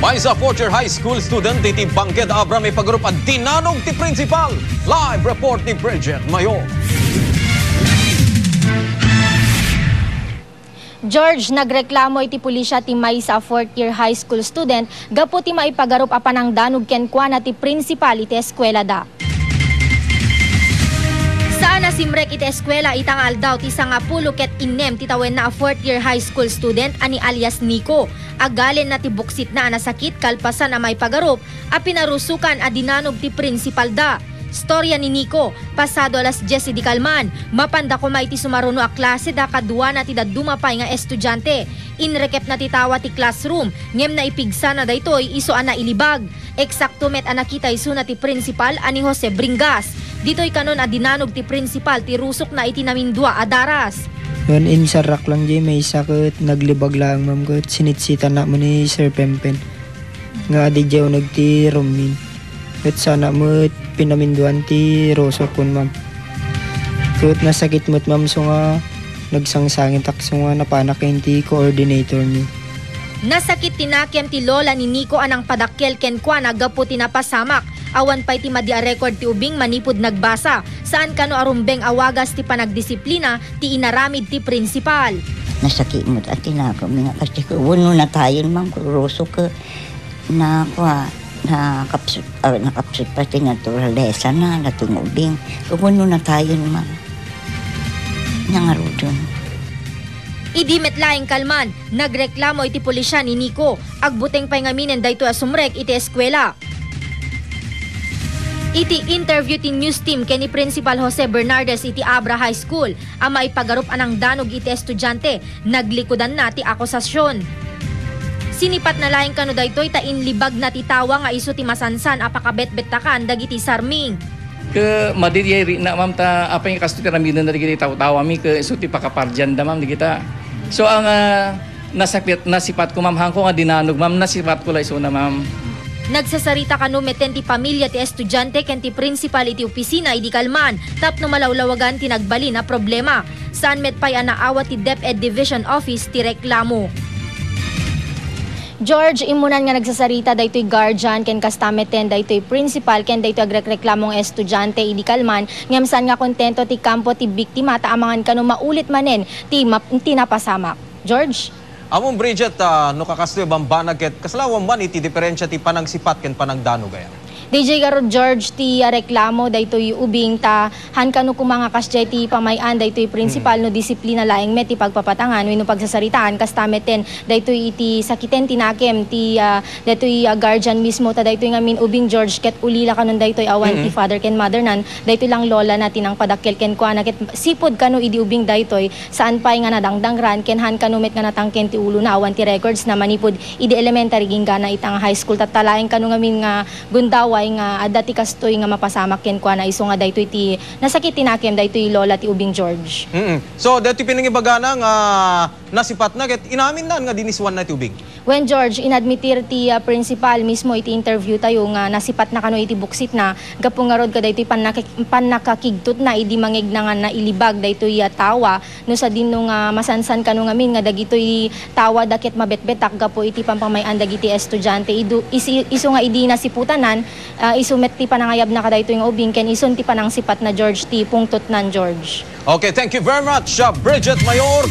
May sa fourth-year high school student iti BANGUED ABRA may pagarup at dinanog ti principal. Live report ni Bridget Mayor. George, nagreklamo iti pulisya ti may sa fourth-year high school student gapu ti maipagarup a panangdanog ken kuana ti principal iti eskwela da. Saan na simrek iti eskwela itangal daw ti 10 ket 6 titawen na a fourth-year high school student ani alias Nico. Agalen na ti buksit na nasakit kalpasan na maipagarup a pinarusukan a dinanog ti principal da. Storya ni Nico, pasado alas 10 di kalman, mapanda ko may ti sumaruno a klase da kadua na ti dadumapay nga estudyante. Inrekep na ti tawa ti classroom, ngem na ipigsa na daytoy iso ana ilibag. Eksakto met anakita iso na ti principal ani Jose Bringas. Ditoy kanon a dinanog ti principal ti rusok na itinamindua a daras. Yun, insarak lang di may sakit, naglibag lang ma'am ko, sinitsitan na mo ni Sir Pempen. Nga di jaw nagti Romin. At sana mo pinaminduan ti Roso kun ma'am. Kut nasakit mo't ma'am so nga nagsangsangin takso nga napanakin ti coordinator ni. Nasakit tinakyam ti lola ni Nico anang padakkel ken kwa nagapu tinapasamak. Awan pa'y ti madia record ti ubing manipod nagbasa. Saan kano arumbeng awagas ti panagdisiplina ti inaramid ti principal. Nasakit mo at tinako mga kasi wano na tayo ma'am Roso ka na kwa nakapsut pati naturalesa na natungubing. Kukuno na tayo naman. Nangarudon. Idi metlaing kalman, nagreklamo iti pulisya ni Nico. Agbuteng pay ngaminen dayto asumrek iti eskwela. Iti interview ti news team ken ni Principal Jose Bernardes iti ABRA High School. Ama ipagarup anang danog iti estudyante. Naglikudan na ti akusasyon. Sinipat na laing kano daytoy ta inlibag na titawa nga iso ti masansan apakabet-betakan dagiti sarming. Ke madiri na ma'am ta apa yung kasto ti ramidan na dagiti tawa mi ke iso ti pakaparjan da ma'am digita. So ang nasipat ko ma'am hangko nga dinanog ma'am nasipat ko la iso na ma'am. Nagsasarita kano meten ti pamilya ti estudyante ken ti principal iti opisina idi kalman tapno malawlawagan ti nagbali na problema. Saan met pay anaawa ti DepEd Division Office ti reklamo. George, imunan nga nagsasarita daytoy guardian ken kastameten daytoy principal ken daytoy agreklamong estudyante idi kalman ngem saan nga kontento ti kampo ti biktima ta amangan kano maulit manen ti napasamak. George? Among Bridget, no kakastoy bambanag ket kaslawang man iti diferensya ti panagsipat ken panagdanog gaya. DJ Garo George ti reklamo daytoy ubing ta han kano kumanga kasjay ti pamayan daytoy principal no disiplina laeng met ti pagpapatangan wenno pagsasaritaan kastameten daytoy iti sakiten tinakem ti daytoy guardian mismo ta daytoy ngamin ubing George ket ulila kanon daytoy awan ti father ken mother nan daytoy lang lola natin ang padakkel ken kuana ket sipod kano idi ubing daytoy saan pay nga nadangdangran ken han kano met nga natangken ti ulo na awan ti records na manipod idi elementary ginggana itang high school tatalaeng kano ngamin nga gundawa nga adati kastoy nga mapasamak ken kuana iso nga daytoy ti nasakit tinakem daytoy lola ti ubing George. So daytoy pinangibagana nga nasipat na ket inamin na nga diniswan na ti ubing. When George inadmitir ti principal mismo iti interview tayo nga nasipat na kano iti buksit na gapu nga rod ka daytoy panakakigtot na idi mangeg na nga nailibag daytoy tawa no sa dinno nga masansan kano ngamin nga dagitoy tawa daket mabetbetak gapu iti pampamayan dagiti estudyante iso nga idi nasiputanan isumet ti panangayab na kadayto yung ubing ken ison ti panang sipat na George ti pungtot nan George. Okay, thank you very much, Bridget Mayor.